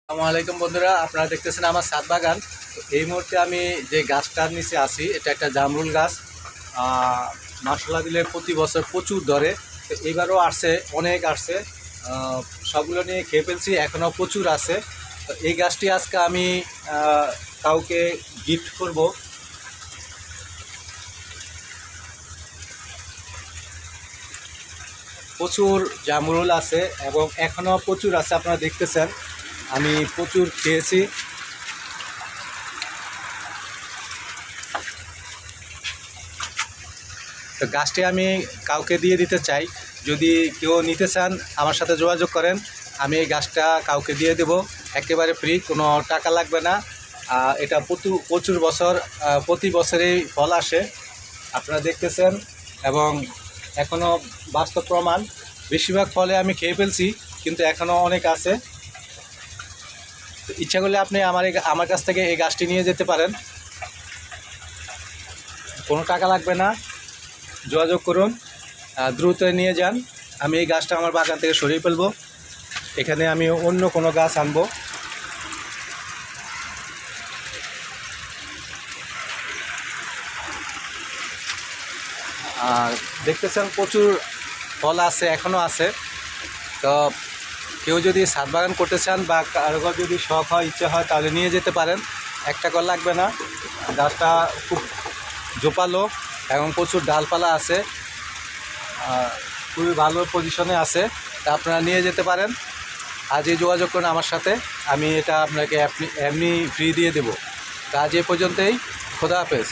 আসসালামু আলাইকুম বন্ধুরা, আপনারা দেখতেছেন আমার ছাদ বাগান। এই মুহূর্তে আমি যে গাছটার নিচে আছি এটা একটা জামরুল গাছ। মাশাআল্লাহ দিলে প্রতি বছর প্রচুর ধরে। তো এইবারও আসছে, অনেক আসছে, সবগুলো নিয়ে খেয়ে ফেলছি, এখনও প্রচুর আছে। তো এই গাছটি আজকে আমি কাউকে গিফট করব। প্রচুর জামরুল আছে এবং এখনও প্রচুর আছে, আপনারা দেখতেছেন আমি প্রচুর খেয়েছি। তো গাছটি আমি কাউকে দিয়ে দিতে চাই। যদি কেউ নিতে চান আমার সাথে যোগাযোগ করেন, আমি এই গাছটা কাউকে দিয়ে দেব একেবারে ফ্রি, কোনো টাকা লাগবে না। এটা প্রচুর বছর প্রতি বছরেই ফল আসে, আপনারা দেখতেছেন, এবং এখনও বাস্তব প্রমাণ। বেশিরভাগ ফলে আমি খেয়ে ফেলছি, কিন্তু এখনও অনেক আছে। তো ইচ্ছা করলে আপনি আমার কাছ থেকে এই গাছটি নিয়ে যেতে পারেন, কোনো টাকা লাগবে না। যোগাযোগ করুন, দ্রুত নিয়ে যান। আমি এই গাছটা আমার বাগান থেকে সরিয়ে ফেলবো, এখানে আমি অন্য কোনো গাছ আনবো। আর দেখতেছেন প্রচুর ফল আছে, এখনও আছে। তো কেউ যদি ছাদ বাগান করতে চান বা কারো যদি শখ হয়, ইচ্ছা হয়, তাহলে নিয়ে যেতে পারেন, এক টাকা লাগবে না। গাছটা খুব জোপালো এবং প্রচুর ডালপালা আছে, খুবই ভালো পজিশনে আছে। তা আপনারা নিয়ে যেতে পারেন। আজই যোগাযোগ করুন আমার সাথে, আমি এটা আপনাকে এমনি ফ্রি দিয়ে দেবো। তা আজ এ পর্যন্তই, খোদা হাফেজ।